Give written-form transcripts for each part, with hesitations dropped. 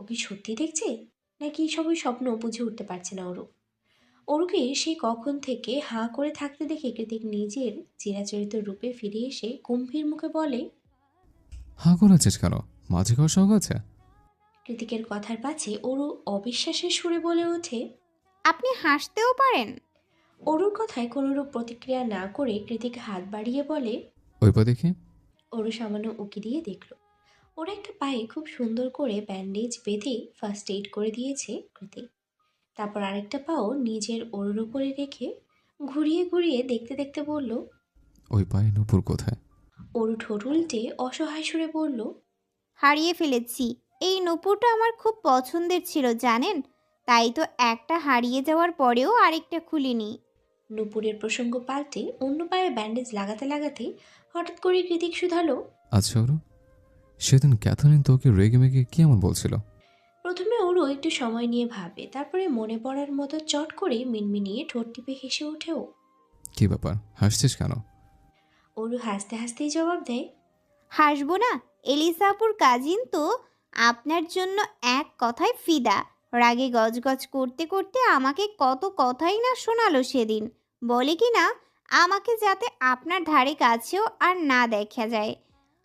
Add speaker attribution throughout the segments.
Speaker 1: কি সত্যি দেখছে নাকি সবই স্বপ্ন বুঝে উঠতে পারছে না ওরু। অরুকে সেই কখন থেকে হাঁ করে থাকতে দেখে কৃতিক নিজের চিরাচরিত রূপে ফিরে এসে গম্ভীর মুখে বলে,
Speaker 2: হাঁ করেছিস কেন? মাঝে খাওয়ার শখ আছে?
Speaker 1: কৃতিকের কথার পাছে অরু অবিশ্বাসের সুরে বলে ওঠে।
Speaker 3: আপনি হাসতেও পারেন?
Speaker 1: অরুর কথায় কোনোরূপ প্রতিক্রিয়া না করে কৃতিক হাত বাড়িয়ে বলে।
Speaker 2: ওই পা দেখি।
Speaker 1: অরু সামান্য উকি দিয়ে দেখল ওর একটা পায়ে খুব সুন্দর করে ব্যান্ডেজ বেঁধে ফার্স্ট এইড করে দিয়েছে কৃতিক। তারপর আরেকটা পাও নিজের ওড়োর উপরে রেখে ঘুরিয়ে ঘুরিয়ে দেখতে দেখতে বলল।
Speaker 2: ওই পায়ে নূপুর কোথায়?
Speaker 1: অরু ঠোঁট উল্টে অসহায় সুরে বলল।
Speaker 3: হারিয়ে ফেলেছি। এই নূপুরটা আমার খুব পছন্দের ছিল জানেন, তাই তো একটা হারিয়ে যাওয়ার পরেও আরেকটা খুলিনি।
Speaker 1: নূপুরের প্রসঙ্গ পাল্টে অন্য পায়ে ব্যান্ডেজ লাগাতে লাগাতে হঠাৎ করে কৃতিক শুধালো।
Speaker 2: আচ্ছা ওরু, সেদিন ক্যাথলিন তোকে রেগে মেগে কি এমন বলছিল?
Speaker 1: প্রথমে ওরও একটু সময় নিয়ে ভাবে, তারপরে মনে পড়ার মতো চট করে মিনমিনিয়ে ঠোঁট টিপে হেসে ওঠেও।
Speaker 2: কি ব্যাপার, হাসছিস কেন?
Speaker 1: ওরু হাসতে হাসতেই জবাব দেয়।
Speaker 3: হাসবো না? এলিসাপুর কাজিন তো আপনার জন্য এক কথায় ফিদা। রাগে গজগজ করতে করতে আমাকে কত কথাই না শোনালো সেদিন। বলে কি না আমাকে যাতে আপনার ধারে কাছেও আর না দেখা যায়।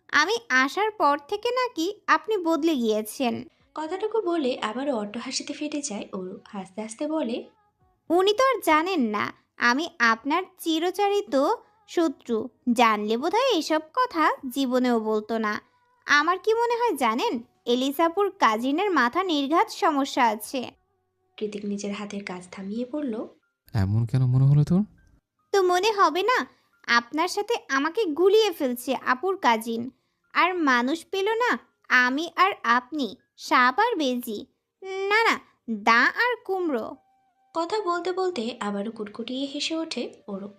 Speaker 3: আমি আসার পর থেকে নাকি আপনি বদলে গিয়েছেন।
Speaker 1: কথাটুকু বলে আবারও অট্টহাসিতে ফেটে যায় ওরু। হাসতে হাসতে বলে।
Speaker 3: উনি তো আর জানেন না আমি আপনার চিরচারিত শত্রু। জানলে বোধহয় এসব কথা জীবনেও বলতো না। আমার কি মনে হয় জানেন, এলিসাপুর কাজিনের মাথা নির্ঘাত সমস্যা আছে।
Speaker 1: কৃতিক নিজের হাতের কাজ থামিয়ে পড়ল।
Speaker 2: এমন কেন মনে হলো তোর?
Speaker 3: তো মনে হবে না আপনার সাথে আমাকে গুলিয়ে ফেলছে আপুর কাজিন। আর মানুষ পেল না, আমি আর আপনি, সাপ আর বেজি, না না, দা আর কুমড়ো।
Speaker 1: কথা বলতে বলতে আবারও কুটকুটিয়ে হেসে ওঠে ওরু।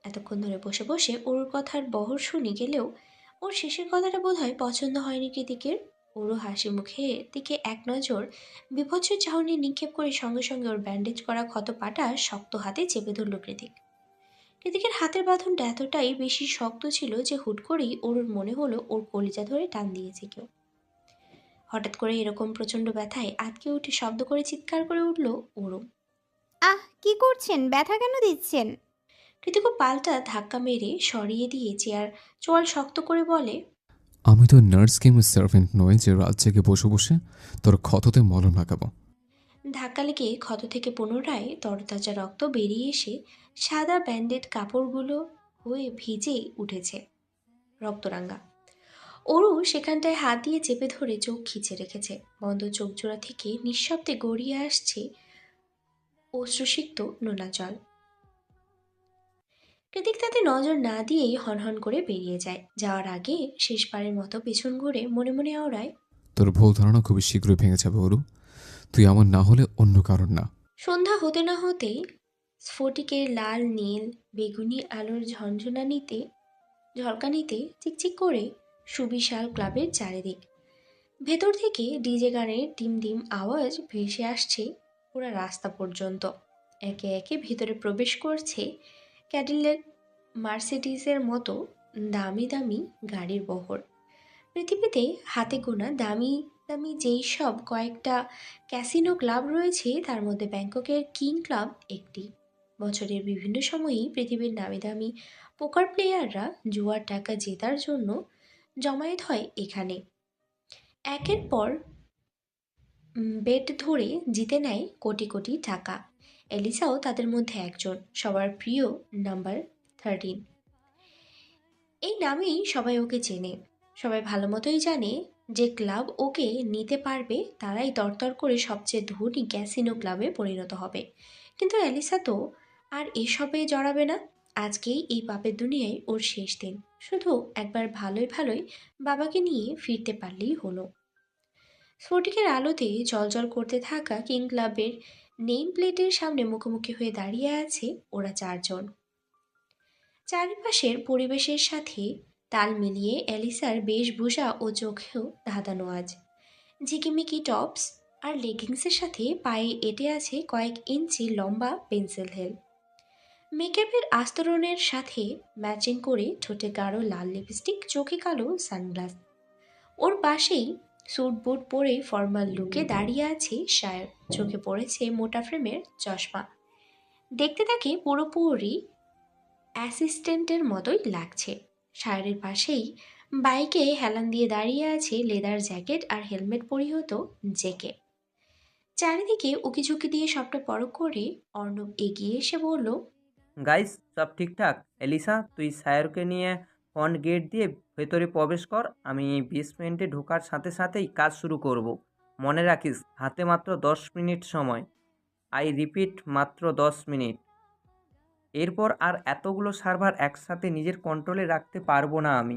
Speaker 1: এতক্ষণ ধরে বসে বসে ওর কথার বহর শুনে গেলেও ওর শেষের কথাটা বোধহয় পছন্দ হয়নি কৃতিকের। ওরও হাসি মুখে দিকে এক নজর বিভৎস চাহনি নিক্ষেপ করে সঙ্গে সঙ্গে ওর ব্যান্ডেজ করা ক্ষত পাটা শক্ত হাতে চেপে ধরল কৃতিক। কৃতিকের হাতের বাঁধনটা এতটাই বেশি শক্ত ছিল যে হুট করেই ওর মনে হলো ওর কলিজা ধরে টান দিয়েছে কেউ। হঠাৎ করে এরকম প্রচণ্ড ব্যথায় আতকে উঠে শব্দ করে চিৎকার করে উঠল ওরও।
Speaker 3: আহ, কি করছেন? ব্যথা কেন দিচ্ছেন?
Speaker 1: কৃতিক পাল্টা ধাক্কা মেরে সরিয়ে দিয়ে চেয়ার চোয়াল শক্ত করে বলে।
Speaker 2: আমি তো নার্স কিংবা সার্ভেন্ট নই যে রাত জেগে বসে বসে তোর ক্ষততে মলম লাগাবো।
Speaker 1: ধাক্কা লেগে ক্ষত থেকে পুনরায় তরতাজা রক্ত বেরিয়ে এসে সাদা ব্যান্ডেড কাপড়গুলো হয়ে ভিজে উঠেছে রক্তরাঙ্গা। অরু সেখানটায় হাত দিয়ে চেপে ধরে চোখ খিচে রেখেছে। বন্ধ চোখ জোড়া থেকে নিঃশব্দে গড়িয়ে আসছে অশ্রুসিক্ত নোনা জল। কৃতিক তাতে নজর না দিয়েই হনহন করে বেরিয়ে যায়। যাওয়ার আগে শেষবারের মতো পেছন ঘুরে মনে মনে আওড়ায়।
Speaker 2: তোর ভুল ধারণা খুবই শীঘ্রই ভেঙে যাবে ওরু। তুই আমার না হলে অন্য কারণ না।
Speaker 1: সন্ধ্যা হতে না হতেই স্ফটিকের লাল নীল বেগুনি আলোর ঝনঝনানিতে ঝলকানিতে চিকচিক করে সুবিশাল ক্লাবের চারিদিক। ভেতর থেকে ডিজে গানের ডিম ডিম আওয়াজ ভেসে আসছে পুরো রাস্তা পর্যন্ত। একে একে ভেতরে প্রবেশ করছে ক্যাডিলেক, মার্সিডিজের মতো দামি দামি গাড়ির বহর। পৃথিবীতে হাতে গোনা দামি দামি যেই সব কয়েকটা ক্যাসিনো ক্লাব রয়েছে তার মধ্যে ব্যাংককের কিং ক্লাব একটি। বছরের বিভিন্ন সময়েই পৃথিবীর নামি দামি পোকার প্লেয়াররা জুয়ার টাকা জেতার জন্য জমায়েত হয় এখানে। একের পর বেট ধরে জিতে নেয় কোটি কোটি টাকা। এলিসাও তাদের মধ্যে একজন, সবার প্রিয় নাম্বার 13। এই নামেই সবাই ওকে চেনে। সবাই ভালো মতোই জানে যে ক্লাব ওকে নিতে পারবে তারাই তরতর করে সবচেয়ে ধনী ক্যাসিনো ক্লাবে পরিণত হবে। কিন্তু অ্যালিসা তো আর এসবে জড়াবে না। আজকেই এই পাপের দুনিয়ায় ওর শেষ দিন। শুধু একবার ভালোই ভালোই বাবাকে নিয়ে ফিরতে পারলেই হলো। স্ফটিকের আলোতে জ্বলজ্বল করতে থাকা কিং ক্লাবের নেম প্লেটের সামনে মুখোমুখি হয়ে দাঁড়িয়ে আছে ওরা চারজন। চারিপাশের পরিবেশের সাথে তাল মিলিয়ে অ্যালিসার বেশভূষা ও চোখেও ধাঁধানো আজ। ঝিকিমিকি টপস আর লেগিংসের সাথে পায়ে এঁটে আছে কয়েক ইঞ্চি লম্বা পেন্সিল হিল। মেকআপের আস্তরণের সাথে ম্যাচিং করে ঠোঁটে গাঢ় লাল লিপস্টিক, চোখে কালো সানগ্লাস। ওর পাশেই স্যুট বুট পরে ফর্মাল লুকে দাঁড়িয়ে আছে সায়র। চোখে পড়েছে মোটা ফ্রেমের চশমা। দেখতে তাকে পুরোপুরি অ্যাসিস্ট্যান্টের মতোই লাগছে। সায়রের পাশেই বাইকে হেলান দিয়ে দাঁড়িয়ে আছে লেদার জ্যাকেট আর হেলমেট পরিহিত জেকে। চারিদিকে উকিঝুঁকি দিয়ে সবটা পরখ করে অর্ণব এগিয়ে এসে বলল,
Speaker 4: গাইস, সব ঠিকঠাক? এলিসা, তুই সায়রকে নিয়ে ফ্রন্ট গেট দিয়ে ভেতরে প্রবেশ কর। আমি 20 মিনিটে ঢোকার সাথে সাথেই কাজ শুরু করব। মনে রাখিস, হাতে মাত্র 10 মিনিট সময়। আই রিপিট, মাত্র 10 মিনিট। এরপর আর এতগুলো সার্ভার একসাথে নিজের কন্ট্রোলে রাখতে পারবো না আমি।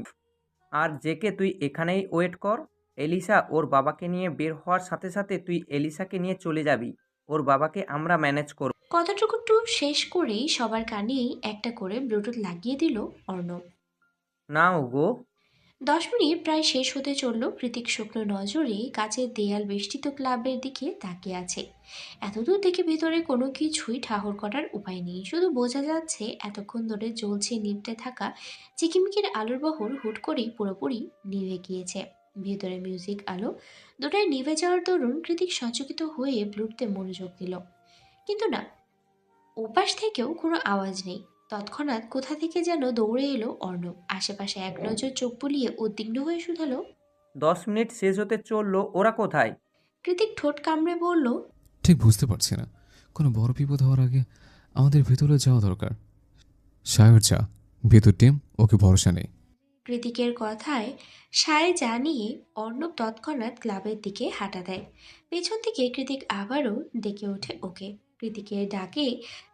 Speaker 4: আর জেকে, তুই এখানেই ওয়েট কর। এলিসা ওর বাবাকে নিয়ে বের হওয়ার সাথে সাথে তুই এলিসাকে নিয়ে চলে যাবি। ওর বাবাকে আমরা ম্যানেজ করব।
Speaker 1: কথাটুকু শেষ করেই সবার কানেই একটা করে ব্লুটুথ লাগিয়ে দিল অর্ণব।
Speaker 4: নাও গো।
Speaker 1: 10 মিনিট প্রায় শেষ হতে চলল। কৃতিক শুকনো নজরে কাচের দেয়াল বেষ্টিত ক্লাবের দিকে তাকিয়ে আছে। এতদূর থেকে ভেতরে কোনো কিছুই ঠাহর করার উপায় নেই। শুধু বোঝা যাচ্ছে এতক্ষণ ধরে জ্বলছে নিভতে থাকা চিকিমিকির আলোর বহর হুট করেই পুরোপুরি নিভে গিয়েছে। ভেতরে মিউজিক আলো দুটাই নিভে যাওয়ার দরুন কৃতিক সচকিত হয়ে ব্লুটুথে মনোযোগ দিল। কিন্তু না, ওপাশ থেকেও কোনো আওয়াজ নেই। তৎক্ষণাৎ কোথা থেকে যেন দৌড়ে এলো অর্ণব। আশেপাশে এক নজর চোখ বুলিয়ে উদ্বিগ্ন হয়ে শুধালো,
Speaker 4: 10 মিনিট শেষ হতে চললো, ওরা কোথায়?
Speaker 1: কৃতিক ঠোঁট কামড়ে বলল,
Speaker 2: ঠিক বুঝতে পারছি না। কোনো বড় বিপদ হওয়ার আগে আমাদের ভেতরে যাওয়া দরকার। সায়র যা, ভেতর টিম, ওকে ভরসা নেই।
Speaker 1: কৃতিকের কথায় সায় জানিয়ে অর্ণব তৎক্ষণাৎ ক্লাবের দিকে হাঁটা দেয়। পেছন থেকে কৃতিক আবারও ডেকে ওঠে ওকে। কৃতিকের ডাকে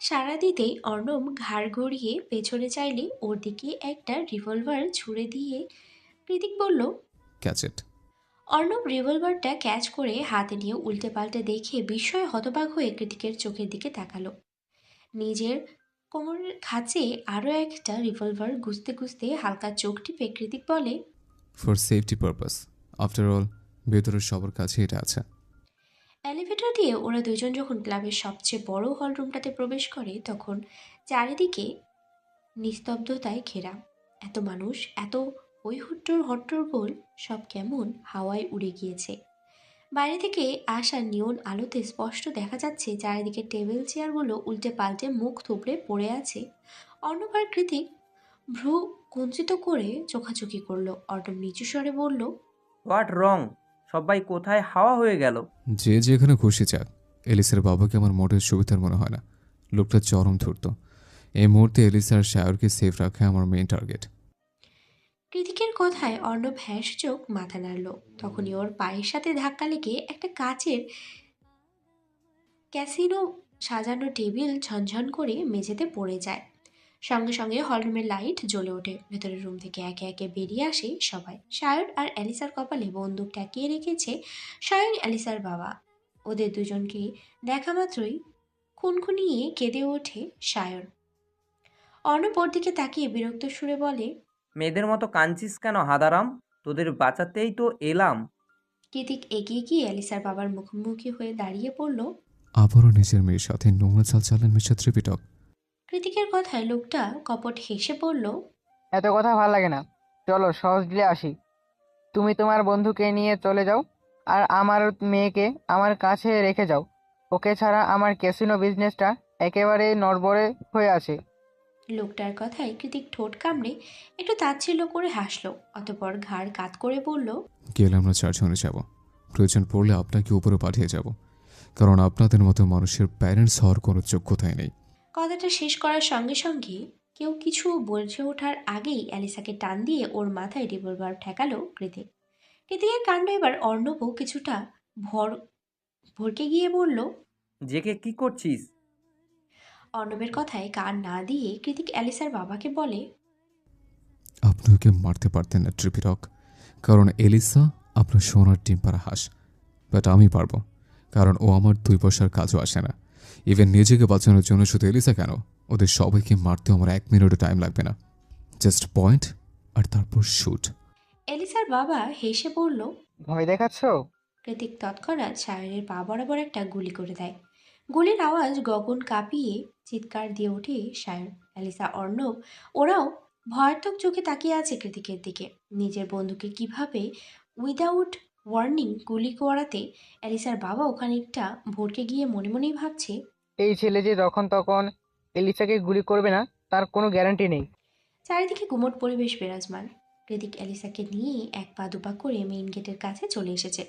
Speaker 1: সাড়া দিতেই অর্ণব ঘাড় ঘুরিয়ে পেছনে চাইলে ওর দিকে একটা রিভলভার ছুড়ে দিয়ে কৃতিক বলল,
Speaker 2: ক্যাচ ইট।
Speaker 1: অর্ণব রিভলভারটা ক্যাচ করে হাতে নিয়ে উল্টে পাল্টে দেখে বিস্ময়ে হতবাক হয়ে কৃতিকের চোখের দিকে তাকালো। নিজের কোমরের খাঁচে আরও একটা রিভলভার গুজতে গুজতে হালকা চোখ টিপে কৃতিক বলে,
Speaker 2: for safety purpose. After all, ভেতরের সবার কাছে এটা আছে।
Speaker 1: এলিভেটর দিয়ে ওরা দুজন যখন ক্লাবের সবচেয়ে বড় হল রুমটাতে প্রবেশ করে তখন চারিদিকে নিস্তব্ধতায় ঘেরা। এত মানুষ, এত হট্টগোল সব কেমন হাওয়ায় উড়ে গিয়েছে। বাইরে থেকে আসা নিয়ন আলোতে স্পষ্ট দেখা যাচ্ছে চারিদিকে টেবিল চেয়ারগুলো উল্টে পাল্টে মুখ থুবড়ে পড়ে আছে। অর্ণব আর কৃতিক ভ্রু কুঞ্চিত করে চোখাচোখি করলো। অর্ণব নিচু স্বরে বলল,
Speaker 4: হোয়াট রং? সবাই কোথায় হাওয়া হয়ে গেল?
Speaker 2: যে যেখানে খুশি যাক। এলিসার বাবাকে আমার মোটের সুবিধার মনে হয় না। লোকটা চরম ধূর্ত। এই মুহূর্তে এলিসা আর শায়রকে সেফ রাখা আমার মেইন টার্গেট।
Speaker 1: কৃতিকের কথায় অর্ণব চোখ মাথা নাড়ল। তখনই ওর পায়ের সাথে ধাক্কা লেগে একটা কাচের ক্যাসিনো সাজানো টেবিল ঝনঝন করে মেঝেতে পড়ে যায়। সঙ্গে সঙ্গে হলরুমের লাইট জ্বলে ওঠে। ভেতরের রুম থেকে একে একে বেরিয়ে আসে সবাই। সায়র আর অ্যালিসার কপালে বন্দুক ঠেকিয়ে রেখেছে স্বয়ং অ্যালিসার বাবা। ওদের দুজনকে দেখা মাত্রই খুনখুনিয়ে কেঁদে ওঠে সায়র। অর্ণব ওর দিকে তাকিয়ে বিরক্ত সুরে বলে,
Speaker 4: মেয়েদের মতো কাঁদছিস কেন হাদারাম? তোদের বাঁচাতেই তো এলাম।
Speaker 1: কৃতিক এগিয়ে গিয়ে অ্যালিসার বাবার মুখোমুখি হয়ে দাঁড়িয়ে পড়ল।
Speaker 2: আবারও নিজের মেয়ের সাথে নোংরা চাল চালেন মিস্টার ত্রিপিটক।
Speaker 1: কৃতিকের কথায় লোকটা কপট হেসে পড়ল,
Speaker 5: এত কথা ভাল লাগে না। চলো সহজ দিলে আসি। তুমি তোমার বন্ধুকে নিয়ে চলে যাও আর আমার মেয়েকে আমার কাছে রেখে যাও। ওকে ছাড়া আমার ক্যাসিনো বিজনেসটা একেবারে নড়বড়ে হয়ে আছে।
Speaker 1: লোকটার কথায় কৃতিক ঠোঁট কামড়ে একটু তাচ্ছিল্য করে হাসল। অতঃপর ঘাড় কাত করে বলল,
Speaker 2: গেলে আমরা চারজনে যাব। প্রয়োজন পড়লে আপনাকে উপরে পাঠিয়ে যাব, কারণ আপনাদের মতো মানুষের প্যারেন্টস হওয়ার কোনো যোগ্যতাই নেই।
Speaker 1: কথাটা শেষ করার সঙ্গে সঙ্গে কেউ কিছু বলছে ওঠার আগেই অ্যালিসাকে টান দিয়ে ওর মাথায় রিভলভার ঠেকালো কৃতিক। কৃতিকের কাণ্ড এবার অর্ণবও কিছুটা ভরকে গিয়ে বলল,
Speaker 4: জেকে, কি করছিস?
Speaker 1: অর্ণবের কথায় কান না দিয়ে কৃতিক অ্যালিসার বাবাকে বলে,
Speaker 2: আপনি ওকে মারতে পারতেন না ত্রিপিটক, কারণ এলিসা আপনার সোনার ডিম পাড়া হাঁস। বাট আমি পারবো, কারণ ও আমার 2 পয়সার কাজও আসে না। ইভেন নিজেকে বাঁচানোর জন্য শুধু এলিসা কেন, ওদের সবাইকে মারতেও আমার 1 মিনিটও টাইম লাগবে না। জাস্ট পয়েন্ট আর তারপর শুট।
Speaker 1: এলিসার বাবা হেসে বলল।
Speaker 5: ভয় দেখাচ্ছ?
Speaker 1: কৃতিক তৎক্ষণাৎ সায়রের পা বরাবর একটা গুলি করে দেয়। গুলির আওয়াজ গগন কাঁপিয়ে চিৎকার দিয়ে ওঠে সায়র। অ্যালিসা, অর্ণব ওরাও ভয়ার্থক চোখে তাকিয়ে আছে কৃতিকের দিকে। নিজের বন্ধুকে কিভাবে উইদাউট ওয়ার্নিং গুলি করাতে অ্যালিসার বাবাও খানিকটা ভড়কে গিয়ে মনে মনেই ভাবছে,
Speaker 5: এই ছেলে যে যখন তখন এলিসাকে গুলি করবে না তার কোনো গ্যারান্টি নেই।
Speaker 1: চারিদিকে গুমট পরিবেশ বিরাজমান। কৃতিক অ্যালিসাকে নিয়ে এক পা দুপা করে মেইন গেটের কাছে চলে এসেছে।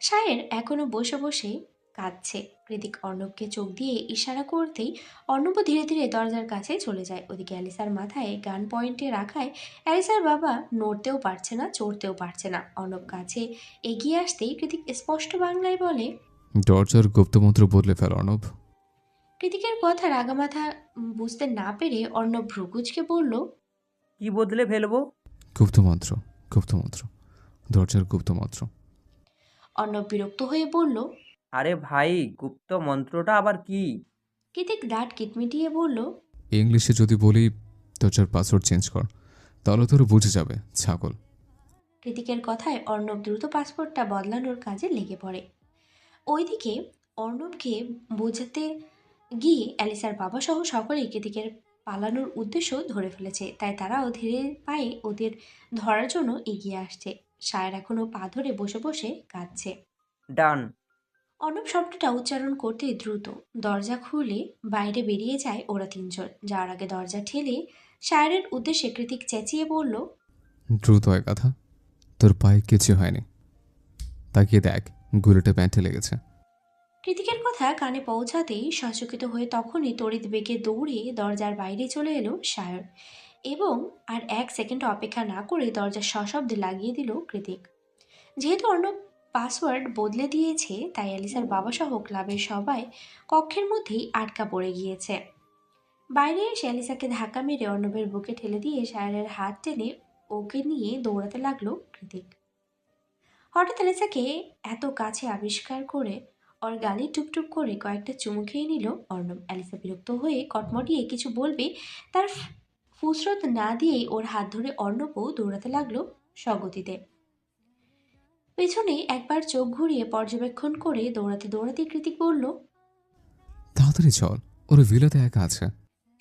Speaker 1: সায়ের এখনো বসে বসে কাঁদছে। কৃতিক অর্ণবকে চোখ দিয়ে ইশারা করতেই অর্ণব ধীরে ধীরে দরজার কাছে চলে যায়। ওদিকে অ্যালিসার মাথায় গান পয়েন্টে রাখায় অ্যালিসার বাবা নড়তেও পারছে না, চড়তেও পারছে না। অর্ণব কাছে এগিয়ে আসতেই কৃতিক স্পষ্ট বাংলায় বলে,
Speaker 2: দরজার গুপ্তমন্ত্র বদলে ফেল অর্ণব।
Speaker 1: কৃতিকের কথা রাগামাথা বুঝতে না পেরে অর্ণব ভ্রুকুচকে বলল,
Speaker 4: কি বদলে ফেলবো?
Speaker 2: গুপ্তমন্ত্র, গুপ্তমন্ত্র, দরজার গুপ্তমন্ত্র।
Speaker 1: অর্ণব বিরক্ত হয়ে বলল।
Speaker 4: আরে ভাই, গুপ্ত মন্ত্রটা আবার কি?
Speaker 1: কৃতিক দাঁত কিটমিটিয়ে বলল,
Speaker 2: ইংলিশে যদি বলি দরজার পাসওয়ার্ড চেঞ্জ কর, তাহলে তোর বুঝে যাবে ছাগল।
Speaker 1: কৃতিকের কথায় অর্ণব দ্রুত পাসপোর্টটা বদলানোর কাজে লেগে পড়ে। ওইদিকে অর্ণবকে বোঝাতে গিয়ে অ্যালিসার বাবা সহ সকলেই কৃতিকের পালানোর উদ্দেশ্য ধরে ফেলেছে। তাই তারাও ধীরে পায়ে ওদের ধরার জন্য এগিয়ে আসছে। সায়ের এখনো পা ধরে বসে বসে কাঁদছে।
Speaker 4: ডান।
Speaker 1: অর্ণব শব্দটা উচ্চারণ করতে দ্রুত দরজা খুলে বাইরে বেরিয়ে যায় ওরা তিনজন। যাওয়ার আগে দরজা ঠেলে সায়েরের উদ্দেশ্যে কৃতিক চেঁচিয়ে বলল,
Speaker 2: দ্রুত হয় কথা, তোর পায়ে কিছু হয়নি, তাকিয়ে দেখ গুলিটা প্যান্টে লেগেছে।
Speaker 1: কৃতিকের কথা কানে পৌঁছাতেই সচকিত হয়ে তখনই তড়িৎ বেগে দৌড়ে দরজার বাইরে চলে এলো সায়র এবং আর এক সেকেন্ড অপেক্ষা না করে দরজা সশব্দে লাগিয়ে দিল কৃতিক। যেহেতু অর্ণব পাসওয়ার্ড বদলে দিয়েছে, তাই অ্যালিসার বাবা সহ ক্লাবের সবাই কক্ষের মধ্যেই আটকা পড়ে গিয়েছে। বাইরে এসে অ্যালিসাকে ধাক্কা মেরে অর্ণবের বুকে ঠেলে দিয়ে সায়রের হাত টেনে ওকে নিয়ে দৌড়াতে লাগলো কৃতিক। হঠাৎ অ্যালিসাকে এত কাছে আবিষ্কার করে ওর গালে টুপটুপ করে কয়েকটা চুমু খেয়ে নিল অর্ণব। অ্যালিসা বিরক্ত হয়ে কটমটিয়ে কিছু বলবে, তার ফুসরত না দিয়েই ওর হাত ধরে অর্ণবও দৌড়াতে লাগলো স্বগতিতে। পেছনে একবার চোখ ঘুরিয়ে পর্যবেক্ষণ করে দৌড়াতে দৌড়াতে কৃতিক বলল,
Speaker 2: তাড়াতাড়ি চল, ওর ভিলাতে একা আছে।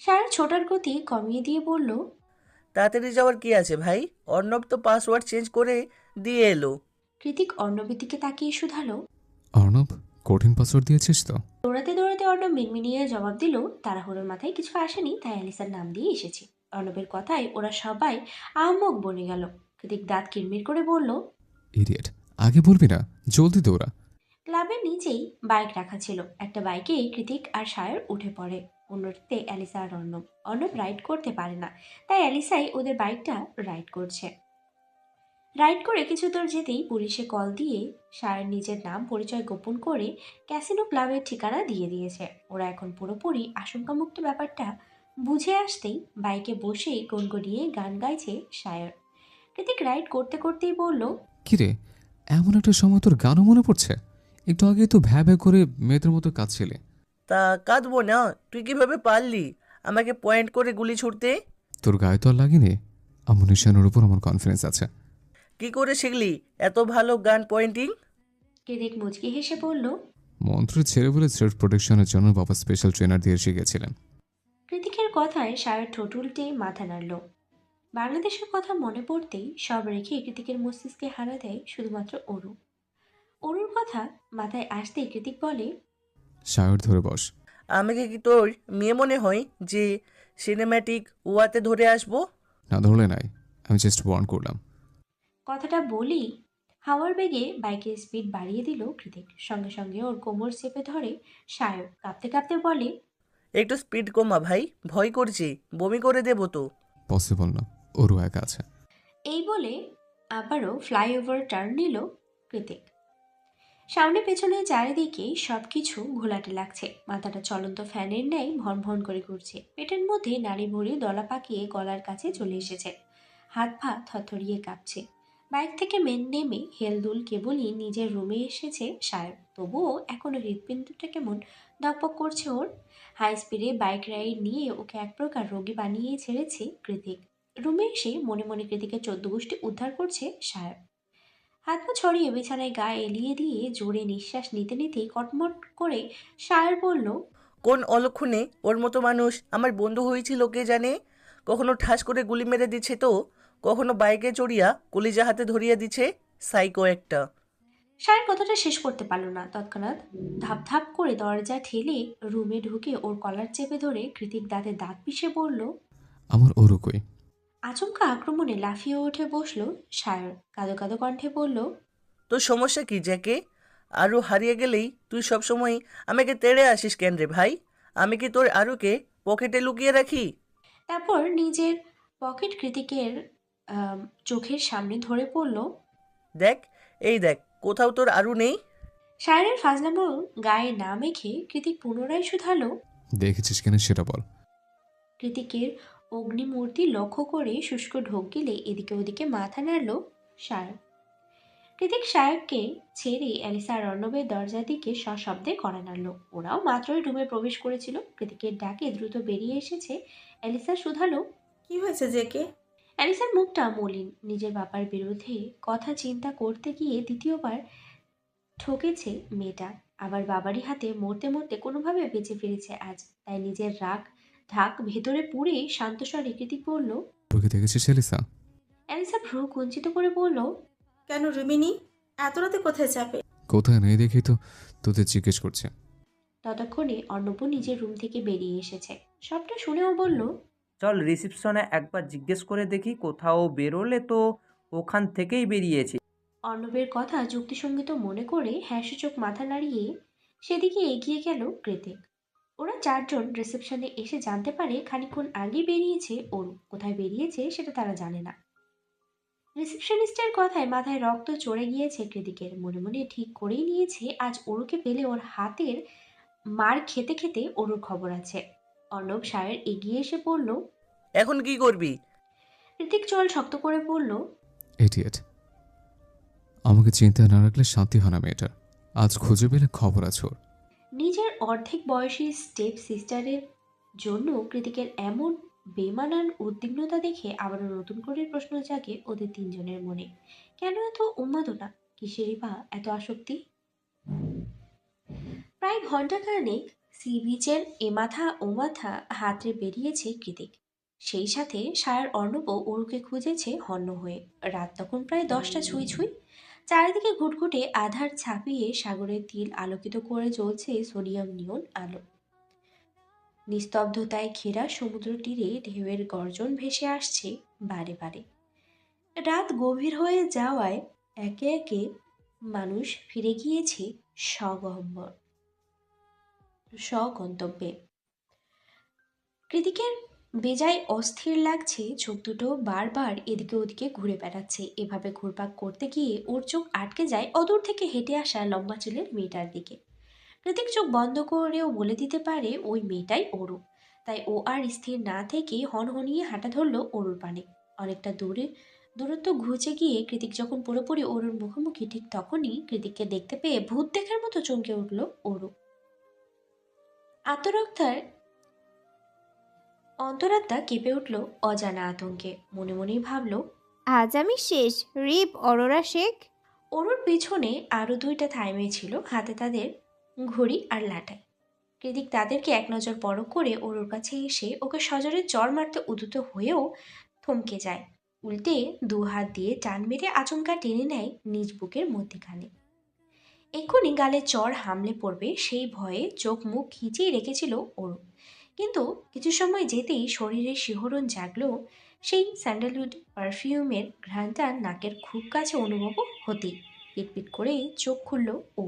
Speaker 1: সায়র ছোটার গতি কমিয়ে দিয়ে বলল,
Speaker 6: তাড়াতাড়ি যাওয়ার কি আছে ভাই? অর্ণব তো পাসওয়ার্ড চেঞ্জ করে দিয়ে এলো।
Speaker 1: কৃতিক অর্ণবের দিকে তাকিয়ে শুধালো।
Speaker 2: অর্ণব, কঠিন পাসওয়ার্ড দিয়েছিস তো?
Speaker 1: দৌড়াতে দৌড়াতে অর্ণব মিনমিনিয়ে জবাব দিল, তাড়াহুড়োর মাথায় কিছু আসেনি, তাই অ্যালিসার নাম দিয়ে এসেছি। অর্ণবের কথায় ওরা সবাই আহম্মক বনে গেল। কৃতিক দাঁত কিরমির করে বলল,
Speaker 2: ইডিয়েট, আগে বলবি না, জলদি দৌড়া।
Speaker 1: ক্লাবের নিচেই বাইক রাখা ছিল। একটা বাইকে কৃতিক আর সায়র উঠে পড়ে, অন্যটিতে অ্যালিসা আর অর্ণব। অর্ণব রাইড করতে পারে না, তাই অ্যালিসাই ওদের বাইকটা রাইড করছে। রাইড করে কিছু দূর যেতেই পুলিশে কল দিয়ে সায়র নিজের নাম পরিচয় গোপন করে ক্যাসিনো ক্লাবের ঠিকানা দিয়ে দিয়েছে। ওরা এখন পুরোপুরি আশঙ্কামুক্ত। ব্যাপারটা বুঝে আসতেই বাইকে বসেই গনগনিয়ে গান গাইছে সায়র। কৃতিক রাইড করতে করতেই বলল,
Speaker 2: কিরে, এমন একটা সময় তোর গানও মনে পড়ছে? একটু আগে তো ভ্যা ভ্যা করে মেয়েদের মতো কাঁদছিলে।
Speaker 6: তা কাঁদবো না? তুই কিভাবে পারলি আমাকে পয়েন্ট করে গুলি ছুড়তে?
Speaker 2: তোর গায়ে তো আর লাগেনি, আমুনিশনের উপর আমার কনফিডেন্স আছে।
Speaker 6: কি করে শিখলি এত ভালো গান পয়েন্টিং?
Speaker 1: কৃতিক মুচকি হেসে বলল,
Speaker 2: মন্ত্র ছেড়ে বলে সেলফ প্রোটেকশনের জন্য বাবা স্পেশাল ট্রেনার দিয়ে শিখেছিলেন।
Speaker 1: কৃতিকের কথায় সায়র ঠোঁট উল্টে মাথা নাড়ল। বাংলাদেশের কথা মনে পড়তেই সব রেখে কৃতিকের মস্তিষ্কে হানা দেয় শুধুমাত্র অরু। অরুর কথা মাথায় আসতেই কৃতিক বলে,
Speaker 2: সায়র ধরে বস।
Speaker 6: আমাকে কি তোর মেয়ে মনে হয় যে সিনেম্যাটিক ওয়াতে ধরে আসবো?
Speaker 2: না ধরলে নাই, আমি জাস্ট ওয়ার্ন করলাম।
Speaker 1: কথাটা বলি হাওয়ার বেগে বাইকের স্পিড বাড়িয়ে দিল কৃতিক। সঙ্গে সঙ্গে ওর কোমর চেপে ধরে সায়র। কাঁপতে কাঁপতে বলে,
Speaker 6: একটু স্পিড কমা ভাই, ভয় করছি, বমি করে দেবো তো।
Speaker 2: পসিবল না, ওরও একা আছে।
Speaker 1: এই বলে আবারও ফ্লাইওভার টার্ন নিল কৃতিক। সামনে পেছনে চারিদিকে সবকিছু ঘোলাটে লাগছে। মাথাটা চলন্ত ফ্যানের ন্যায় ভন ভন করে ঘুরছে। পেটের মধ্যে নাড়ি ভুঁড়ি দলা পাকিয়ে গলার কাছে চলে এসেছে। হাত পা থরথরিয়ে কাঁপছে। বাইক থেকে নেমে হেলদুল কেবলই নিজের রুমে এসেছে সায়র। তবুও এখনো হৃৎপিণ্ডটা কেমন ধকপক করছে ওর। হাই স্পিডে বাইক রাইড নিয়ে ওকে এক প্রকার রোগী বানিয়ে ছেড়েছে কৃতিক। রুমে এসে মনে মনে কৃতিকের 14 গোষ্ঠী উদ্ধার করছে সায়র। হাত পা ছড়িয়ে বিছানায় গা এলিয়ে দিয়ে জোরে নিঃশ্বাস নিতে নিতেই কটমট করে সায়র বলল,
Speaker 6: কোন অলক্ষণে ওর মতো মানুষ আমার বন্ধু হয়েছিল কে জানে? কখনো ঠাস করে গুলি মেরে দিচ্ছে তো কখনো বাইকে চড়িয়া কলিজা হাতে ধরিয়ে দিচ্ছে। সাইকো একটা।
Speaker 1: সায়ের কথাটা শেষ করতে পারল না। তৎক্ষণাৎ ধাপ ধাপ করে দরজা ঠেলে রুমে ঢুকে ওর কলার চেপে ধরে কৃতিক দাঁতে দাঁত পিষে বলল।
Speaker 2: আমার ওরু কই?
Speaker 1: আচমকা আক্রমণে লাফিয়ে উঠে বসলো সায়র। কাঁদো কাঁদো কণ্ঠে বলল,
Speaker 6: তোর সমস্যা কি জ্যাকে? আরু হারিয়ে গেলেই তুই সবসময় আমাকে তেড়ে আসিস কেন রে ভাই? আমি কি তোর আরুকে পকেটে লুকিয়ে রাখি?
Speaker 1: তারপর নিজের পকেট কৃতিকের চোখের সামনে ধরে পড়ল।
Speaker 6: দেখ, এই দেখ, কোথাও তোর আরু নেই।
Speaker 1: সায়রের ফাজলামো গায়ে না মেখে কৃতিক পুনরায় শুধালো।
Speaker 2: দেখেছিস কেন সেটা বল।
Speaker 1: কৃতিকের অগ্নিমূর্তি লক্ষ্য করে শুষ্ক ঢোক গিলে এদিকে ওদিকে মাথা নাড়ল সায়র। কৃতিক সায়রকে ছেড়ে অ্যালিসা আর অর্ণবের দরজার দিকে সশব্দে কড়া নাড়ল। ওরাও মাত্রই রুমে প্রবেশ করেছিল। কৃতিকের ডাকে দ্রুত বেরিয়ে এসেছে অ্যালিসা। শুধালো,
Speaker 7: কি হয়েছে জেকে?
Speaker 1: অ্যালিসার মুখটা মলিন। নিজের বাবার বিরুদ্ধে কথা চিন্তা করতে গিয়ে দ্বিতীয়বার ঠকেছে মেয়েটা। আবার বাবারই হাতে মরতে মরতে কোনোভাবে বেঁচে ফিরেছে আজ। তাই নিজের রাগ ঢাক ভেতরে পুড়ে শান্তস্বরে কৃতিক বলল।
Speaker 2: ওকে দেখেছিস এলিসা?
Speaker 1: অ্যালিসা ভ্রু কুঞ্চিত করে বলল,
Speaker 7: কেন রিমিনি এত রাতে কোথায় যাবে?
Speaker 2: কোথায় নেই দেখি তো, তোদের জিজ্ঞেস করছে।
Speaker 1: ততক্ষণে অর্ণব নিজের রুম থেকে বেরিয়ে এসেছে। সবটা শুনেও বলল,
Speaker 4: চল রিসিপশনে একবার জিজ্ঞেস করে দেখি, কোথাও বেরোলে তো ওখান থেকেই বেরিয়েছি।
Speaker 1: অর্ণবের কথা যুক্তিসঙ্গত মনে করে হ্যাঁসূচক মাথা নাড়িয়ে সেদিকে এগিয়ে গেল কৃতিক। ওরা চারজন রিসেপশনে এসে জানতে পারে খানিকক্ষণ আগে বেরিয়েছে ওর। কোথায় বেরিয়েছে সেটা তারা জানে না। রিসেপশনিস্টের কথায় মাথায় রক্ত চড়ে গিয়েছে কৃতিকের। মনে মনে ঠিক করেই নিয়েছে আজ ওরুকে পেলে ওর হাতের মার খেতে খেতে ওরুর খবর আছে। অর্ণব সায়ের এগিয়ে এসে পড়ল।
Speaker 6: এখন কি করবি?
Speaker 1: কৃতিক চল শক্ত করে পড়ল।
Speaker 2: এডিয়েট, আমাকে চিন্তায় না রাখলে শান্তি হয় না মেয়েটার। আজ খুঁজে পেলে খবর আছে ওর।
Speaker 1: নিজের অর্ধেক বয়সী স্টেপ সিস্টারের জন্য কৃতিকের এমন বেমানান উদ্বিগ্নতা দেখে আবারও নতুন করে প্রশ্ন জাগে ওদের তিনজনের মনে। কেন এত উন্মাদনা? কিসেরই বা এত আসক্তি? প্রায় ঘন্টাখানেক সি বিচের এ মাথা ও মাথা হাতড়ে বেরিয়েছে কৃতিক। সেই সাথে সায়ার অর্ণবও ওরুকে খুঁজেছে হন্য হয়ে। রাত তখন প্রায় 10টা ছুঁই ছুঁই। চারিদিকে ঘুটঘুটে আধার ছাপিয়ে সাগরের তীর আলোকিত করে জ্বলছে সোডিয়াম নিয়ন আলো। নিস্তব্ধতায় ঘেরা সমুদ্র তীরে ঢেউয়ের গর্জন ভেসে আসছে বারে বারে। রাত গভীর হয়ে যাওয়ায় একে একে মানুষ ফিরে গিয়েছে স্বগন্তব্যে। কৃতিকের বেজায় অস্থির লাগছে। চোখ দুটো বারবার এদিকে ওদিকে ঘুরে বেড়াচ্ছে। এভাবে ঘুরপাক করতে গিয়ে ওর চোখ আটকে যায় অদূর থেকে হেঁটে আসা লম্বা চুলের মেয়েটার দিকে। কৃতিক চোখ বন্ধ করেও বলে দিতে পারে ওই মেয়েটাই অরু। তাই ও আর স্থির না থেকে হনহনিয়ে হাঁটা ধরল অরুর পানে। অনেকটা দূরত্ব ঘুচে গিয়ে কৃতিক যখন পুরোপুরি অরুর মুখোমুখি, ঠিক তখনই কৃতিককে দেখতে পেয়ে ভূত দেখার মতো চমকে উঠল অরু। আত্মরক্ষার অন্তরাত্মা কেঁপে উঠল অজানা আতঙ্কে। মনে মনেই ভাবল,
Speaker 3: আজ আমি শেষ। রিপ অরোরা শেখ।
Speaker 1: অরুর পিছনে আরও দুইটা থাইমে ছিল, হাতে তাদের ঘড়ি আর লাটাই। কৃতিক তাদেরকে এক নজর পরখ করে অরুর কাছে এসে ওকে সজোরে চড় মারতে উদ্যত হয়েও থমকে যায়। উল্টে দু হাত দিয়ে টান মেরে আচমকা টেনে নেয় নিজ বুকের মধ্যেখানে। এক্ষুনি গালে চড় হামলে পড়বে সেই ভয়ে চোখ মুখ খিচিয়ে রেখেছিল অরু। কিন্তু কিছু সময় যেতেই শরীরের শিহরণ জাগলো। সেই স্যান্ডালউড পারফিউমের ঘ্রাণটা নাকের খুব কাছে অনুভব হতেই পিটপিট করে চোখ খুলল ও।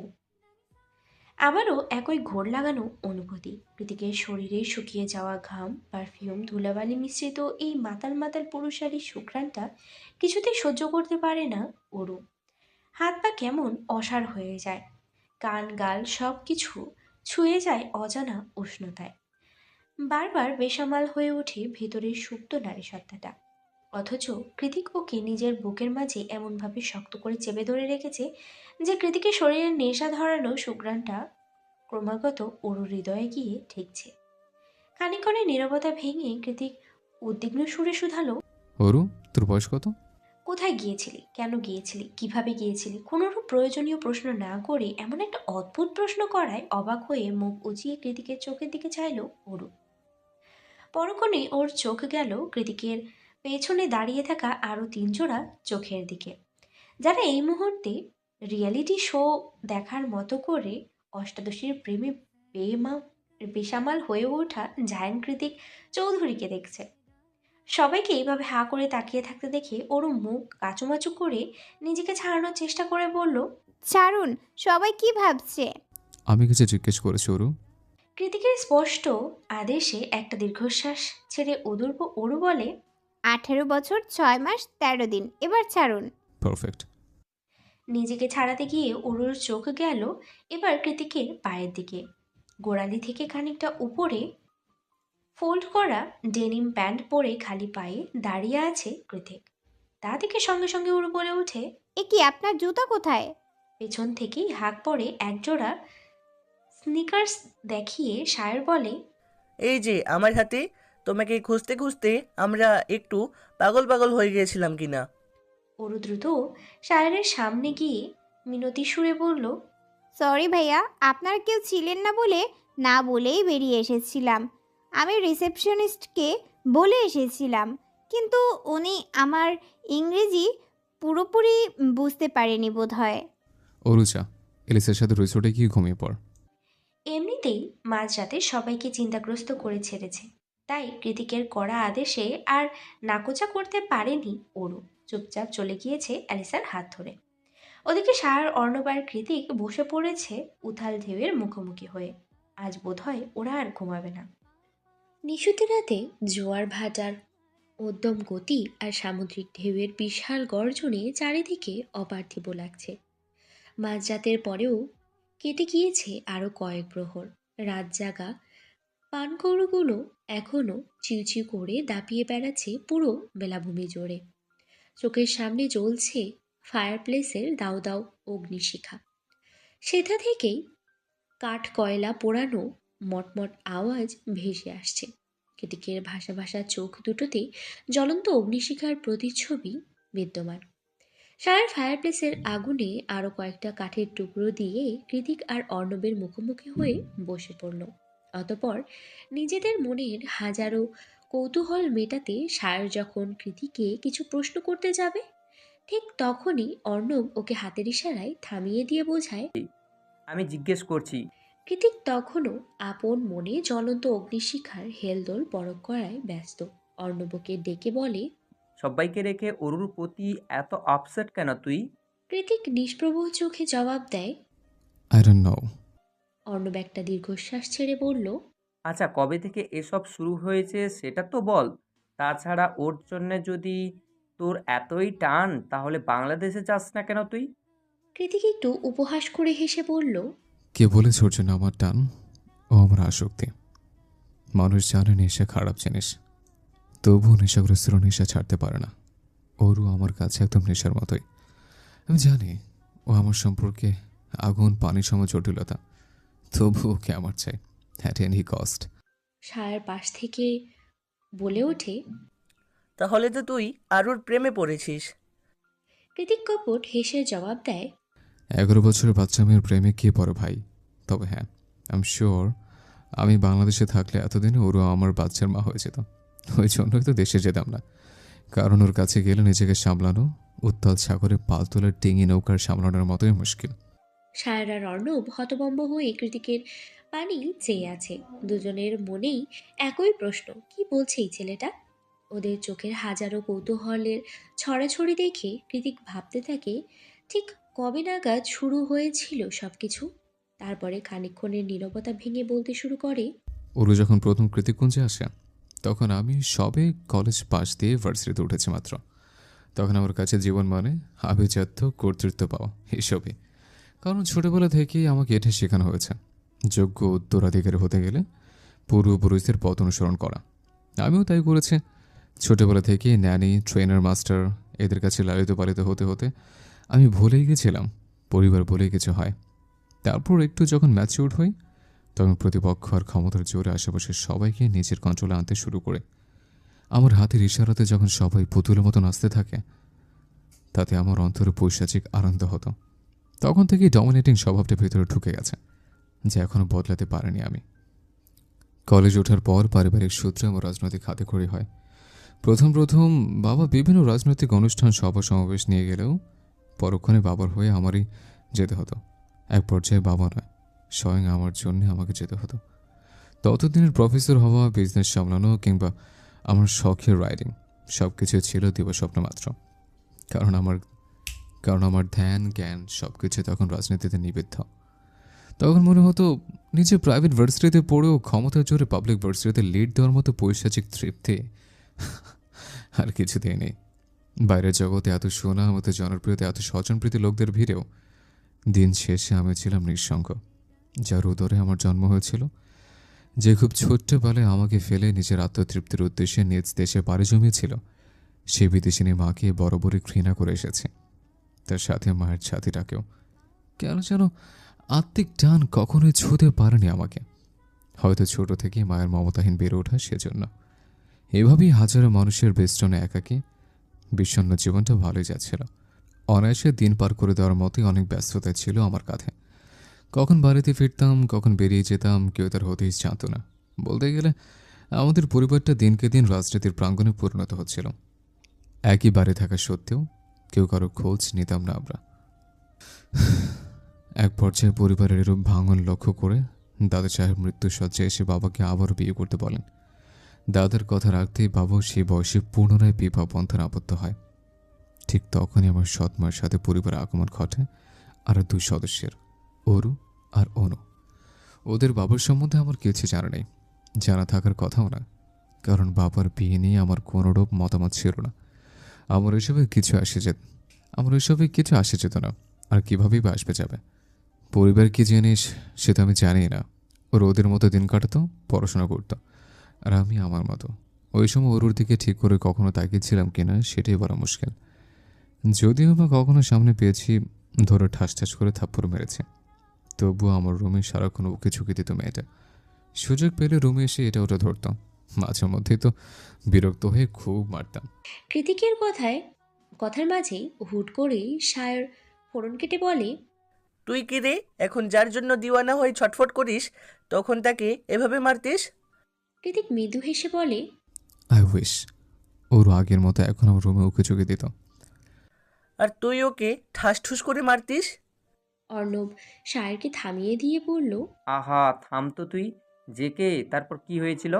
Speaker 1: আবারও একই ঘোর লাগানো অনুভূতি। কৃতিকের শরীরে শুকিয়ে যাওয়া ঘাম, পারফিউম, ধুলাবালি মিশ্রিত এই মাতাল মাতাল পুরুষালী সুঘ্রাণটা কিছুতেই সহ্য করতে পারে না অরু। হাত পা কেমন অসাড় হয়ে যায়। কান গাল সব কিছু ছুঁয়ে যায় অজানা উষ্ণতায়। বারবার বেসামাল হয়ে ওঠে ভেতরের সুপ্ত নারীসত্তাটা। অথচ কৃতিক ওকে নিজের বুকের মাঝে এমনভাবে শক্ত করে চেপে ধরে রেখেছে যে কৃতিকের শরীরের নেশা ধরানো সুঘ্রাণটা ক্রমাগত ওর হৃদয়ে গিয়ে ঠেকছে। খানিকক্ষণের নীরবতা ভেঙে কৃতিক উদ্বিগ্ন সুরে শুধালো,
Speaker 2: ওরু, তোর বয়স কত?
Speaker 1: কোথায় গিয়েছিলি? কেন গিয়েছিলি? কিভাবে গিয়েছিলি? কোনোরূপ প্রয়োজনীয় প্রশ্ন না করে এমন একটা অদ্ভুত প্রশ্ন করায় অবাক হয়ে মুখ উঁচিয়ে কৃতিকের চোখের দিকে চাইল অরু। পরক্ষণে ওর চোখ গেল কৃতিকের পেছনে দাঁড়িয়ে থাকা আরও 3 জোড়া চোখের দিকে, যারা এই মুহূর্তে রিয়েলিটি শো দেখার মতো করে অষ্টাদশীর প্রেমে বেমা বেসামাল হয়ে ওঠা জায়ান কৃতিক চৌধুরীকে দেখছে। সবাইকে এইভাবে হাঁ করে তাকিয়ে থাকতে দেখে ওরও মুখ কাচুমাচু করে নিজেকে ছাড়ানোর চেষ্টা করে বলল,
Speaker 3: ছাড়ুন, সবাই কি ভাবছে?
Speaker 2: আমি কিছু জিজ্ঞেস করেছি ওরু।
Speaker 1: কৃতিকের স্পষ্ট আদেশে একটা দীর্ঘশ্বাস ছেড়ে অরু বলে,
Speaker 3: 18 বছর 6 মাস 13 দিন, এবার ছাড়ুন।
Speaker 2: পারফেক্ট।
Speaker 1: নিজেকে ছাড়াতে গিয়ে অরুর চোখ গেল এবার কৃতিকের পায়ের দিকে। গোড়ালি থেকে খানিকটা উপরে ফোল্ড করা ডেনিম প্যান্ট পরে খালি পায়ে দাঁড়িয়ে আছে কৃতিক। তা থেকে সঙ্গে সঙ্গে উড়ু বলে ওঠে।
Speaker 3: এ কি, আপনার জুতা কোথায়?
Speaker 1: পেছন থেকেই হাঁক পড়ে একজোড়া স্নিকার্স দেখিয়ে শায়র বলে,
Speaker 6: এই যে আমার হাতে। তোমাকে খুঁজতে খুঁজতে আমরা একটু পাগল পাগল হয়ে গিয়েছিলাম কিনা।
Speaker 1: অরু দ্রুত শায়রের সামনে গিয়ে মিনতি সুরে বলল,
Speaker 3: সরি ভাইয়া, আপনার কেউ ছিলেন না বলে না বলেই বেরিয়ে এসেছিলাম। আমি রিসেপশনিস্টকে বলে এসেছিলাম, কিন্তু উনি আমার ইংরেজি পুরোপুরি বুঝতে পারেনি বোধহয়।
Speaker 2: অরুচা, এলিসের সাথে রিসোর্টে গিয়ে ঘুমিয়ে পড়।
Speaker 1: এমনিতেই মাঝরাতে সবাইকে চিন্তাগ্রস্ত করে ছেড়েছে, তাই কৃতিকের কড়া আদেশে আর নাকোচা করতে পারেনি ওরু। চুপচাপ চলে গিয়েছে অ্যালিসার হাত ধরে। ওদিকে সার অর্ণব আর কৃতিক বসে পড়েছে উথাল ঢেউয়ের মুখোমুখি হয়ে। আজ বোধহয় ওরা আর ঘুমাবে না। নিশুতি রাতে জোয়ার ভাটার উদ্যম গতি আর সামুদ্রিক ঢেউয়ের বিশাল গর্জনে চারিদিকে অপার্থিব লাগছে। মাঝরাতের পরেও কেটে গিয়েছে আরও কয়েক প্রহর। রাত জাগা পানকৌড়গুলো এখনও চিউচিউ করে দাপিয়ে বেড়াচ্ছে পুরো বেলাভূমি জোরে। চোখের সামনে জ্বলছে ফায়ারপ্লেসের দাউ দাউ অগ্নিশিখা। সেথা থেকেই কাঠ কয়লা পোড়ানো মটমট আওয়াজ ভেসে আসছে। কেটিকের ভাসা ভাসা চোখ দুটোতে জ্বলন্ত অগ্নিশিখার প্রতিচ্ছবি বিদ্যমান। সারার ফায়ারপ্লেসের আগুনে আরও কয়েকটা কাঠের টুকরো দিয়ে কৃতিক আর অর্ণবের মুখোমুখি হয়ে বসে পড়ল। অতপর নিজেদের মনের হাজারো কৌতূহল মেটাতে সায়র যখন কৃতিকে কিছু প্রশ্ন করতে যাবে, ঠিক তখনই অর্ণব ওকে হাতের ইশারায় থামিয়ে দিয়ে বোঝায়,
Speaker 4: আমি জিজ্ঞেস করছি।
Speaker 1: কৃতিক তখনও আপন মনে জ্বলন্ত অগ্নিশিখার হেলদোল পরখ করায় ব্যস্ত। অর্ণবকে ডেকে বলে,
Speaker 4: সবাইকে রেখে অরুর প্রতি এত আপসেট কেন তুই?
Speaker 1: কৃতিক নিষ্প্রভ চোখে জবাব দেয়।
Speaker 2: I don't know.
Speaker 1: অর্ণব একটা দীর্ঘশ্বাস ছেড়ে বলল,
Speaker 4: আচ্ছা, কবে থেকে এসব শুরু হয়েছে সেটা তো বল। তাছাড়া ওর জন্যে যদি তোর এতই টান, তাহলে বাংলাদেশে যাস না কেন তুই?
Speaker 1: কৃতিক একটু উপহাস করে হেসে বলল,
Speaker 2: কে বলেছে ওর জন্য আমার টান? ও আমার আসক্তি। মানুষ জানে নেশা খারাপ জিনিস, তবুও নেশাগ্রস্তরা নেশা ছাড়তে পারে না। ওরও আমার কাছে একদম নেশার মতোই। আমি জানি ও আমার সম্পর্কে আগুন পানির সম জটিলতা, তবু ওকে আমার চাই, অ্যাট এনি কস্ট।
Speaker 1: সায়ার পাশ থেকে বলে ওঠে।
Speaker 6: তাহলে তো তুই আরুর প্রেমে পড়েছিস।
Speaker 1: কৃতিক কপট হেসে জবাব দেয়,
Speaker 2: 11 বছরের বাচ্চা মেয়ের প্রেমে কে পড়ে ভাই? তবে হ্যাঁ, আই এম শিওর আমি বাংলাদেশে থাকলে এতদিনে ওরও আমার বাচ্চার মা হয়ে যেত। ওই জন্যই তো দেশে যেতাম না, কারণ ওর কাছে গেলে নিজেকে সামলানো উত্তাল সাগরে পাল তোলার ডিঙি নৌকার সামলানোর মতোই মুশকিল।
Speaker 1: সায়ার আর অর্ণব হতভম্ব হয়ে কৃতিকের পানি চেয়ে আছে। দুজনের মনেই একই প্রশ্ন, কি বলছে এই ছেলেটা? ওদের চোখের হাজারো কৌতূহলের ছড়াছড়ি দেখে কৃতিক ভাবতে থাকে, ঠিক কবে নাগাদ শুরু হয়েছিল সবকিছু। তারপরে খানিকক্ষণের নীরবতা ভেঙে বলতে শুরু করে,
Speaker 2: ওরও যখন প্রথম কৃতিকুঞ্জে আসে তখন আমি সবে কলেজ পাশ দিয়ে ভার্সিটিতে উঠেছি মাত্র। তখন আমার কাছে জীবন মানে আভিজাত্য, কর্তৃত্ব পাওয়া এসবই। কারণ ছোটোবেলা থেকেই আমাকে এটা শেখানো হয়েছে, যোগ্য উত্তরাধিকারী হতে গেলে পূর্বপুরুষদের পথ অনুসরণ করা। আমিও তাই করেছি। ছোটোবেলা থেকেই ন্যানি, ট্রেনার, মাস্টার এদের কাছে লালিত পালিত হতে হতে আমি ভুলেই গেছিলাম পরিবার বলেই কিছু হয়। তারপর একটু যখন ম্যাচিউরড হই, তখন প্রতিপক্ষ আর ক্ষমতার জোরে আশেপাশের সবাইকে নিজের কন্ট্রোলে আনতে শুরু করে। আমার হাতের ইশারাতে যখন সবাই পুতুলের মতো নাচতে থাকে, তাতে আমার অন্তরে পৈশাচিক আনন্দ হতো। তখন থেকেই ডমিনেটিং স্বভাবটা ভেতরে ঢুকে গেছে, যা এখনও বদলাতে পারিনি আমি। কলেজ ওঠার পর পারিবারিক সূত্রে আমার রাজনৈতিক হাতেখড়ি হয়। প্রথম বাবা বিভিন্ন রাজনৈতিক অনুষ্ঠান, সভা সমাবেশ নিয়ে গেলেও পরক্ষণে বাবার হয়ে আমারই যেতে হতো। এক পর্যায়ে বাবা নয়, স্বয়ং আমার জন্য আমাকে যেতে হতো। ততদিনের প্রফেসর হওয়া, বিজনেস সামলানো কিংবা আমার শখের রাইডিং সব কিছু ছিল দিবাস্বপ্ন মাত্র। কারণ আমার কারণ আমার ধ্যান জ্ঞান সব কিছু তখন রাজনীতিতে নিবিদ্ধ। তখন মনে হতো নিজে প্রাইভেট ভার্সিটিতে পড়েও ক্ষমতার জোরে পাবলিক ভার্সিটিতে লিড দেওয়ার মতো পৈশাচিক তৃপ্তি আর কিছুতেই নেই। বাইরের জগতে এত সুনাম, এত জনপ্রিয়তা, এত স্বজনপ্রীতি লোকদের ভিড়েও দিন শেষে আমি ছিলাম নিঃসঙ্গ। যার উদরে আমার জন্ম হয়েছিল, যে খুব ছোট্ট বেলায় আমাকে ফেলে নিজের আত্মতৃপ্তির উদ্দেশ্যে নিজ দেশে পাড়ি জমিয়েছিল, সে বিদেশিনী মাকে বরাবরই ঘৃণা করে এসেছে, তার সাথে মায়ের ছাতিটাকেও। কেন যেন আত্মিক টান কখনোই ছুঁতে পারেনি আমাকে। হয়তো ছোট থেকেই মায়ের মমতাহীন বেড়ে ওঠা, সেজন্য। এভাবেই হাজারো মানুষের বেষ্টনে একাকী বিষণ্ণ জীবনটা ভালোই যাচ্ছিল। অনায়াসে দিন পার করে দেওয়ার মতোই অনেক ব্যস্ততা ছিল আমার কাঁধে। কখন বাড়িতে ফিরতাম, কখন বেরিয়ে যেতাম, কেউ তার হতেই জানত না। বলতে গেলে আমাদের পরিবারটা দিনকে দিন রাজনীতির প্রাঙ্গণে পরিণত হচ্ছিল। একই বাড়ি থাকা সত্ত্বেও কেউ কারো খোঁজ নিতাম না আমরা। এক পর্যায়ে পরিবারের এরূপ ভাঙন লক্ষ্য করে দাদা সাহেব মৃত্যুসজ্জায় এসে বাবাকে আবারও বিয়ে করতে বলেন। দাদার কথা রাখতেই বাবাও সেই বয়সে পুনরায় বিবাহ বন্ধনে আবদ্ধ হয়। ঠিক তখনই আমার সৎ মায়ের সাথে পরিবারের আগমন ঘটে আরও 2 সদস্যের, অরু আর অনু। ওদের বাবার সম্বন্ধে আমার কিছু জানা নেই, জানা থাকার কথাও না, কারণ বাবার বিয়ে নিয়ে আমার কোনোরূপ মতামত ছিল না। আমার এসবে কিছু আসে যেত না, আর কীভাবেই বা আসবে যাবে। পরিবার কী জিনিস সেটা আমি জানি না। ওর ওদের মতো দিন কাটাতো, পড়াশোনা করতো, আর আমি আমার মতো। ওই সময় ওর দিকে ঠিক করে কখনো তাকিয়েছিলাম কিনা সেটাই বড় মুশকিল। যদিও বা কখনো সামনে পেয়েছি, ধরে ঠাস ঠাস করে থাপ্পড় মেরেছে। তবুও আমার রুমে সারাক্ষণ উকি ঝুঁকি দিত মেয়েটা। সুযোগ পেলে রুমে এসে এটা ওটা ধরতাম, মাঝে মধ্যেই তো বিরক্ত হয়ে খুব মারতাম।
Speaker 1: কৃতিকের কথার মাঝেই হুট করেই সায়র ফোড়ন কেটে বলে,
Speaker 6: তুই কি রে, এখন যার জন্য দিওয়ানা হয়ে ছটফট করিস তখন তাকে এভাবে মারতিস?
Speaker 1: কৃতিক মৃদু হেসে বলে,
Speaker 2: আই উইশ ওর আগের মতো এখন আমার রুমে উকি ঝুঁকি দিত।
Speaker 6: আর তুই ওকে ঠাস ঠুস করে মারতিস?
Speaker 1: অর্ণব সায়রকে থামিয়ে দিয়ে বলল।
Speaker 4: আহা থাম তো তুই। জেকে তারপর কি হয়েছিল?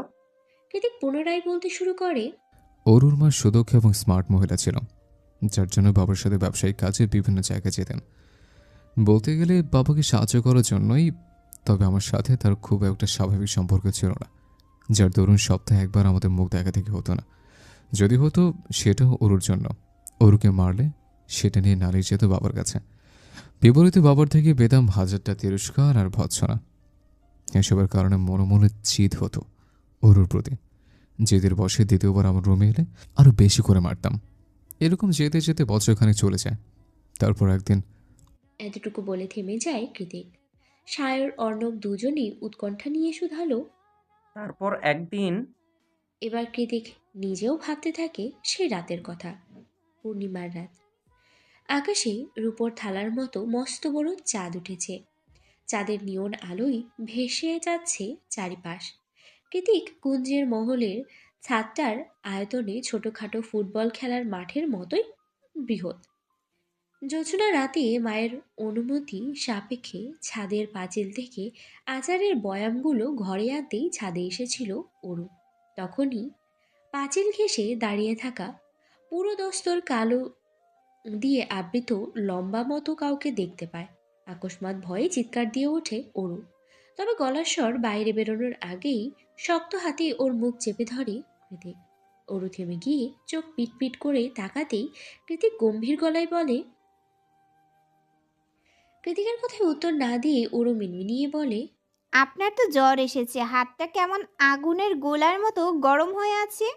Speaker 1: কৃতিক পুনরায় বলতে শুরু করে,
Speaker 2: অরুর মা সুদক্ষ এবং স্মার্ট মহিলা ছিল, যার জন্য বাবার সাথে ব্যবসায়িক কাজে বিভিন্ন জায়গায় যেতেন। বলতে গেলে বাবাকে সাহায্য করার জন্যই। তবে আমার সাথে তার খুব একটা স্বাভাবিক সম্পর্ক ছিল না, যার দরুন সপ্তাহে একবার আমাদের মুখ দেখা দেখি হতো না। যদি হতো সেটাও অরুর জন্য। অরুকে মারলে সেটা নিয়ে নালিশ যেত বাবার কাছে। বিপরীতে বাবার থেকে পেতাম হাজারটা তিরস্কার আর ভৎসনা। এসবের কারণে মনে মনে চিত হতো অরুর প্রতি। জেদের বসে দ্বিতীয়বার আমার রুমে এলে আরও বেশি করে মারতাম। এরকম যেতে যেতে বছরখানেক চলে যায়। তারপর একদিন
Speaker 1: এতটুকু বলে থেমে যায় কৃতিক। সায়র অর্ণব দুজনেই উৎকণ্ঠা নিয়ে শুধালো।
Speaker 4: তারপর একদিন
Speaker 1: এবার কৃতিক নিজেও ভাবতে থাকে সে রাতের কথা। পূর্ণিমার রাত। আকাশে রূপোর থালার মতো মস্ত বড় চাঁদ উঠেছে। চাঁদের নিয়ন আলোয় ভেসে যাচ্ছে চারিপাশ। কৃতিক কুঞ্জের মহলের ছাদটার আয়তনে ছোটখাটো ফুটবল খেলার মাঠের মতোই বৃহৎ। জ্যোৎস্না রাতে মায়ের অনুমতি সাপেক্ষে ছাদের পাঁচিল থেকে আচারের বয়ামগুলো ঘরে আনতেই ছাদে এসেছিল অরু। তখনই পাঁচিল ঘেঁষে দাঁড়িয়ে থাকা পুরো দস্তর কালো দিয়ে আবৃত লম্বা মতো কাউকে দেখতে পায়। আকস্মাৎ ভয়ে চিৎকার দিয়ে ওঠে অরু। তবে গলার স্বর বাইরে বেরোনোর আগেই শক্ত হাতে ওর মুখ চেপে ধরে কৃতিক। অরু থেমে গিয়ে চোখ পিটপিট করে তাকাতেই কৃতিক গম্ভীর গলায় বলে। কৃতিকের কথায় উত্তর না দিয়ে অরু মিনমিনিয়ে বলে,
Speaker 3: আপনার তো জ্বর এসেছে, হাতটা কেমন আগুনের গোলার মতো গরম হয়ে আছে।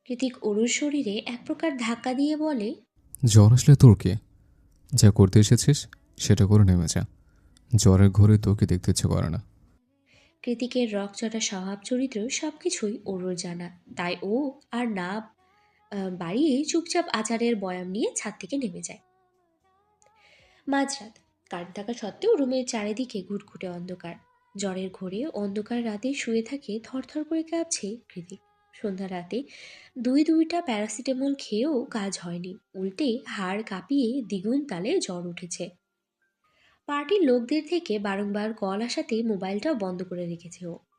Speaker 1: কৃতিক অরুর শরীরে এক প্রকার ধাক্কা দিয়ে বলে,
Speaker 2: জ্বর আসলে তোর কে? যা করতে এসেছিস সেটা করে নেমে যা। জ্বরের ঘরে তোকে দেখতে ইচ্ছে করে না।
Speaker 1: কৃতিকের রকচটা স্বভাব চরিত্র সবকিছুই অরুর জানা, তাই ও আর না বাড়িয়ে চুপচাপ আচারের বয়াম নিয়ে ছাদ থেকে নেমে যায়। মাঝরাত। কারেন্ট থাকা সত্ত্বেও রুমের চারিদিকে ঘুটঘুটে অন্ধকার। জ্বরের ঘোরে অন্ধকার রাতে শুয়ে থাকে থরথর করে কাঁপছে কৃতিক। সন্ধ্যা রাতে দুইটা প্যারাসিটামল খেয়েও কাজ হয়নি, উল্টে হাড় কাঁপিয়ে দ্বিগুণ তালে জ্বর উঠেছে। পার্টির লোকদের থেকে বারংবার কল আসাতে মোবাইলটাও বন্ধ করে রেখেছে ও।